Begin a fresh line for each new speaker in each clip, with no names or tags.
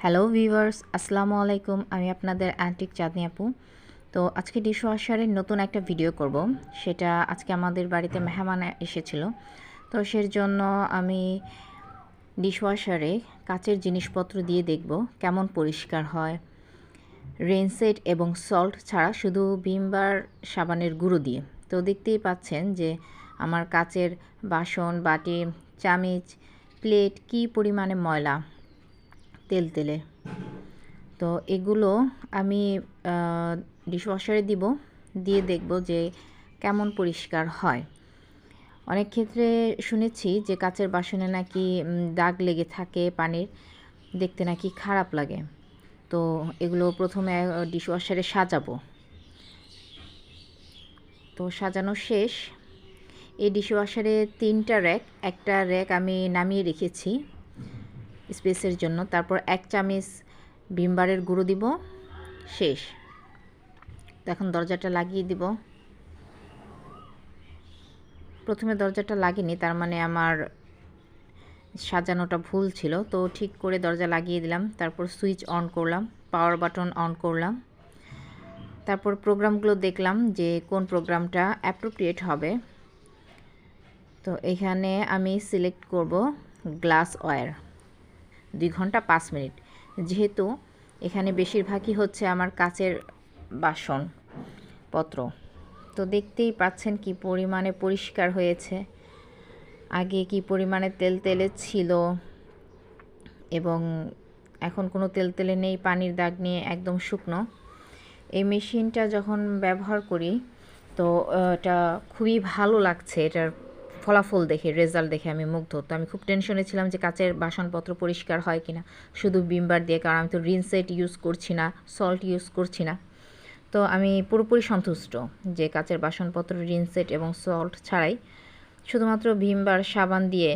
Hello viewers, আসসালামু আলাইকুম। আমি আপনাদের অ্যান্টিক চাঁদনি আপু। তো আজকে ডিশওয়াশারের নতুন একটা ভিডিও করব। সেটা আজকে আমাদের বাড়িতে মেহমান এসেছিল। তো সের জন্য আমি ডিশওয়াশারে কাচের জিনিসপত্র দিয়ে দেখব কেমন পরিষ্কার হয়। রেনসেট এবং সল্ট ছাড়া শুধু ভিম বার সাবানের গুঁড়ো দিয়ে। তো দেখতেই পাচ্ছেন যে আমার কাচের বাসন, বাটি, চামচ, প্লেট কী পরিমাণে ময়লা তেলে। তো এগুলো আমি ডিশওয়াশারে দিয়ে দেখব যে কেমন পরিষ্কার হয়। অনেক ক্ষেত্রে শুনেছি যে কাচের বাসনে নাকি দাগ লেগে থাকে পানির, দেখতে নাকি খারাপ লাগে। তো এগুলো প্রথমে ডিশওয়াশারে সাজাবো। তো সাজানো শেষ। এই ডিশওয়াশারে 3টা র্যাক, একটা র্যাক আমি নামিয়ে রেখেছি স্পেসের জন্য। তারপর 1 চামচ ভিম বারের গুঁড়ো দিব, শেষ। তো এখন দরজাটা লাগিয়ে দিব। প্রথমে দরজাটা লাগিনি, তার মানে আমার সাজানোটা ভুল ছিল। তো ঠিক করে দরজা লাগিয়ে দিলাম। তারপর সুইচ অন করলাম, পাওয়ার বাটন অন করলাম। তারপর প্রোগ্রামগুলো দেখলাম যে কোন প্রোগ্রামটা অ্যাপ্রোপ্রিয়েট হবে। তো এখানে আমি সিলেক্ট করব গ্লাস ওয়্যার 2 ঘন্টা 5 মিনিট। যেহেতু এখানে বেশিরভাগই হচ্ছে আমার কাচের বাসনপত্র। তো দেখতেই পাচ্ছেন কি পরিমাণে পরিষ্কার হয়েছে। আগে কি পরিমাণে তেলে ছিল এবং এখন কোনো তেলে নেই, পানির দাগ নিয়ে একদম শুকনো। এই মেশিনটা যখন ব্যবহার করি তো এটা খুবই ভালো লাগছে। এটার ফলাফল দেখে, রেজাল্ট দেখে আমি মুগ্ধ। তো আমি খুব টেনশনে ছিলাম যে কাচের বাসনপত্র পরিষ্কার হয় কিনা শুধু ভিম বার দিয়ে, কারণ আমি তো রিনসেট ইউজ করছি না, সল্ট ইউজ করছি না। তো আমি পুরোপুরি সন্তুষ্ট যে কাচের বাসনপত্র রিনসেট এবং সল্ট ছাড়াই শুধুমাত্র ভিম বার সাবান দিয়ে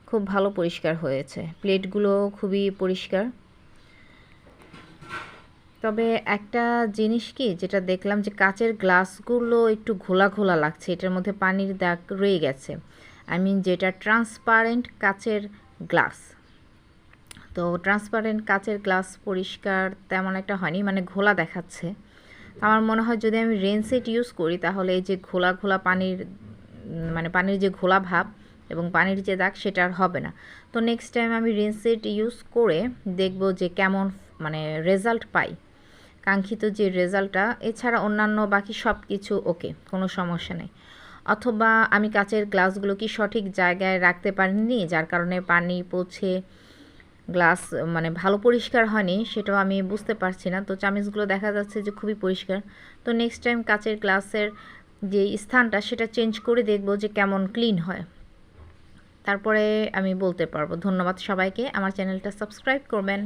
খুব ভালো পরিষ্কার হয়েছে। প্লেটগুলো খুবই পরিষ্কার। তবে একটা জিনিস কি যেটা দেখলাম যে কাচের গ্লাসগুলো একটু ঘোলা ঘোলা লাগছে, এটার মধ্যে পানির দাগ রয়ে গেছে। যেটা ট্রান্সপারেন্ট কাচের গ্লাস। তো ট্রান্সপারেন্ট কাচের গ্লাস পরিষ্কার তেমন একটা হয়নি, মানে ঘোলা দেখাচ্ছে। আমার মনে হয় যদি আমি রেনসেট ইউজ করি তাহলে এই যে ঘোলা ঘোলা পানির, মানে পানির যে ঘোলা ভাব এবং পানির যে দাগ সেটা আর হবে না। তো নেক্সট টাইম আমি রেনসেট ইউজ করে দেখব যে কেমন মানে রেজাল্ট পাই, কাঙ্ক্ষিত যে রেজাল্টটা। এছাড়া অন্যান্য বাকি সব কিছু ওকে, কোনো সমস্যা নেই। অথবা আমি কাচের গ্লাসগুলো কি সঠিক জায়গায় রাখতে পারিনি, যার কারণে পানি পৌঁছে গ্লাস মানে ভালো পরিষ্কার হয়নি, সেটাও আমি বুঝতে পারছি না। তো চামচগুলো দেখা যাচ্ছে যে খুবই পরিষ্কার। তো নেক্সট টাইম কাচের গ্লাসের যে স্থানটা সেটা চেঞ্জ করে দেখব যে কেমন ক্লিন হয়। তারপরে আমি বলতে পারবো। ধন্যবাদ সবাইকে। আমার চ্যানেলটা সাবস্ক্রাইব করবেন।